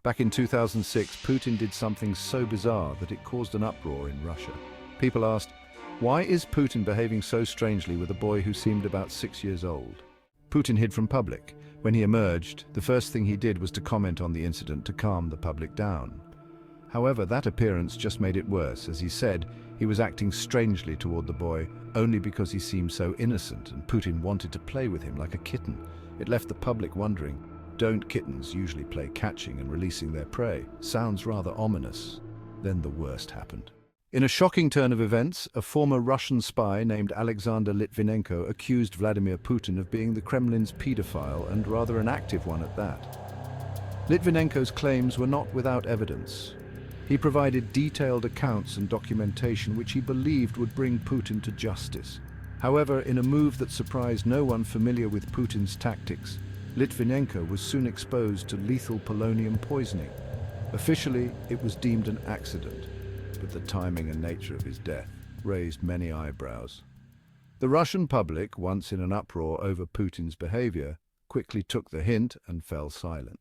Back in 2006, Putin did something so bizarre that it caused an uproar in Russia. People asked, why is Putin behaving so strangely with a boy who seemed about 6 years old? Putin hid from public. When he emerged, the first thing he did was to comment on the incident to calm the public down. However, that appearance just made it worse. As he said, he was acting strangely toward the boy only because he seemed so innocent and Putin wanted to play with him like a kitten. It left the public wondering, don't kittens usually play catching and releasing their prey? Sounds rather ominous. Then the worst happened. In a shocking turn of events, a former Russian spy named Alexander Litvinenko accused Vladimir Putin of being the Kremlin's pedophile, and rather an active one at that. Litvinenko's claims were not without evidence. He provided detailed accounts and documentation which he believed would bring Putin to justice. However, in a move that surprised no one familiar with Putin's tactics, Litvinenko was soon exposed to lethal polonium poisoning. Officially, it was deemed an accident, but the timing and nature of his death raised many eyebrows. The Russian public, once in an uproar over Putin's behavior, quickly took the hint and fell silent.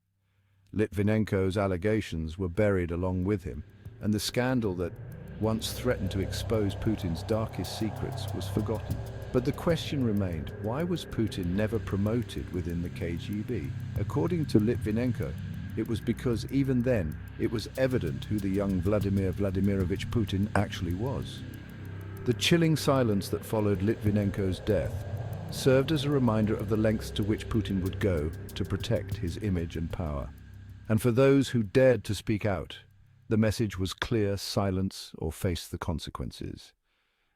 Litvinenko's allegations were buried along with him, and the scandal that once threatened to expose Putin's darkest secrets was forgotten. But the question remained, why was Putin never promoted within the KGB? According to Litvinenko, it was because even then it was evident who the young Vladimir Vladimirovich Putin actually was. The chilling silence that followed Litvinenko's death served as a reminder of the lengths to which Putin would go to protect his image and power. And for those who dared to speak out, the message was clear: silence or face the consequences.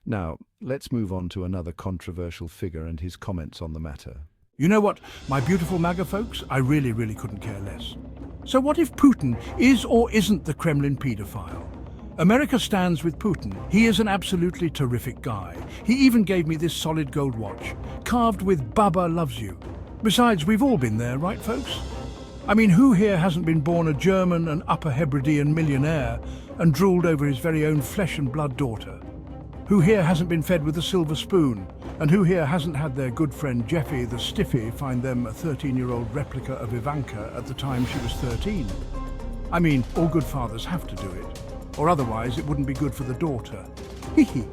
Now, let's move on to another controversial figure and his comments on the matter. You know what, my beautiful MAGA folks, I really couldn't care less. So what if Putin is or isn't the Kremlin paedophile? America stands with Putin. He is an absolutely terrific guy. He even gave me this solid gold watch, carved with Baba loves you. Besides, we've all been there, right folks? I mean, who here hasn't been born a German and Upper Hebridean millionaire and drooled over his very own flesh and blood daughter? Who here hasn't been fed with a silver spoon? And who here hasn't had their good friend Jeffy the Stiffy find them a 13-year-old replica of Ivanka at the time she was 13? I mean, all good fathers have to do it, or otherwise it wouldn't be good for the daughter. Hee.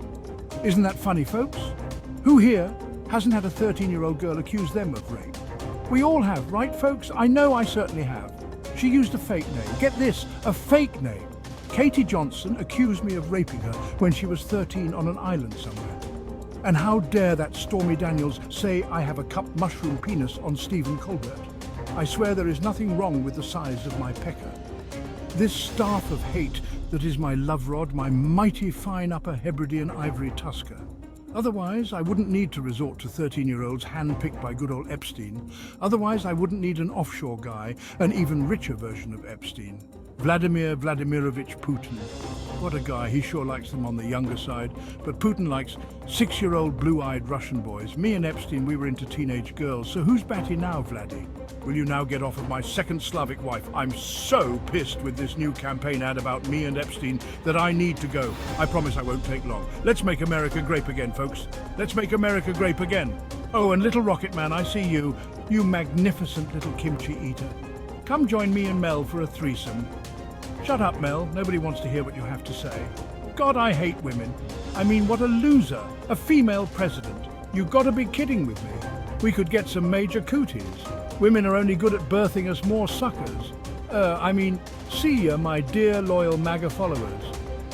Isn't that funny, folks? Who here hasn't had a 13-year-old girl accuse them of rape? We all have, right folks? I know I certainly have. She used a fake name. Get this, a fake name. Katie Johnson accused me of raping her when she was 13 on an island somewhere. And how dare that Stormy Daniels say I have a cup mushroom penis on Stephen Colbert? I swear there is nothing wrong with the size of my pecker. This staff of hate that is my love rod, my mighty fine Upper Hebridean ivory tusker. Otherwise, I wouldn't need to resort to 13-year-olds handpicked by good old Epstein. Otherwise, I wouldn't need an offshore guy, an even richer version of Epstein. Vladimir Vladimirovich Putin. What a guy, he sure likes them on the younger side, but Putin likes 6-year-old blue-eyed Russian boys. Me and Epstein, we were into teenage girls, so who's batty now, Vladdy? Will you now get off of my second Slavic wife? I'm so pissed with this new campaign ad about me and Epstein that I need to go. I promise I won't take long. Let's make America grape again, folks. Let's make America grape again. Oh, and little Rocket Man, I see you, you magnificent little kimchi eater. Come join me and Mel for a threesome. Shut up, Mel. Nobody wants to hear what you have to say. God, I hate women. I mean, what a loser. A female president. You've got to be kidding with me. We could get some major cooties. Women are only good at birthing us more suckers. See ya, my dear loyal MAGA followers.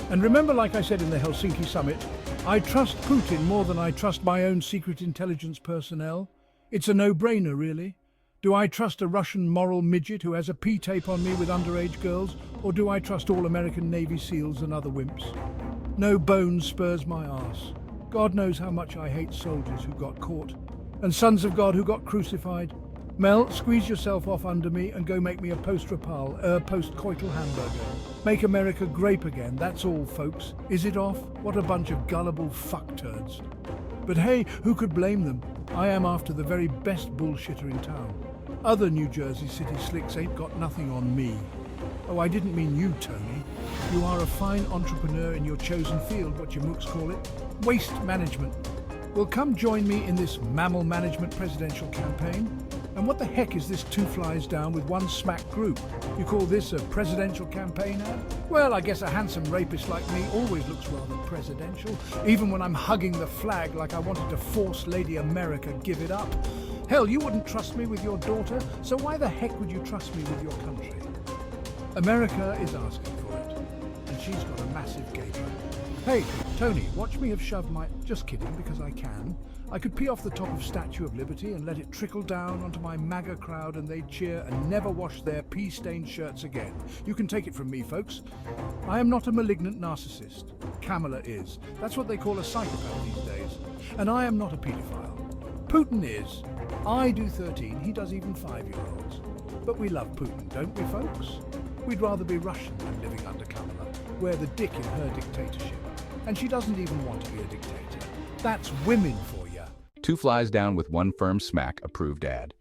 And remember, like I said in the Helsinki summit, I trust Putin more than I trust my own secret intelligence personnel. It's a no-brainer, really. Do I trust a Russian moral midget who has a P-tape on me with underage girls, or do I trust all American Navy SEALs and other wimps? No bone spurs my arse. God knows how much I hate soldiers who got caught, and sons of God who got crucified. Mel, squeeze yourself off under me and go make me a post-coital hamburger. Make America grape again, that's all, folks. Is it off? What a bunch of gullible fuckturds. But hey, who could blame them? I am after the very best bullshitter in town. Other New Jersey city slicks ain't got nothing on me. Oh, I didn't mean you, Tony. You are a fine entrepreneur in your chosen field, what you mooks call it. Waste management. Well, come join me in this mammal management presidential campaign. And what the heck is this two flies down with one smack group? You call this a presidential campaign ad? Well, I guess a handsome rapist like me always looks rather presidential, even when I'm hugging the flag like I wanted to force Lady America give it up. Hell, you wouldn't trust me with your daughter, so why the heck would you trust me with your country? America is asking for it, and she's got a massive gator. Hey, Tony, watch me have shoved my... Just kidding, because I can. I could pee off the top of Statue of Liberty and let it trickle down onto my MAGA crowd and they'd cheer and never wash their pee-stained shirts again. You can take it from me, folks. I am not a malignant narcissist. Kamala is. That's what they call a psychopath these days. And I am not a paedophile. Putin is. I do 13, he does even 5-year-olds. But we love Putin, don't we, folks? We'd rather be Russian than living under Kamala, wear the dick in her dictatorship. And she doesn't even want to be a dictator. That's women for you. Two flies down with one firm smack approved ad.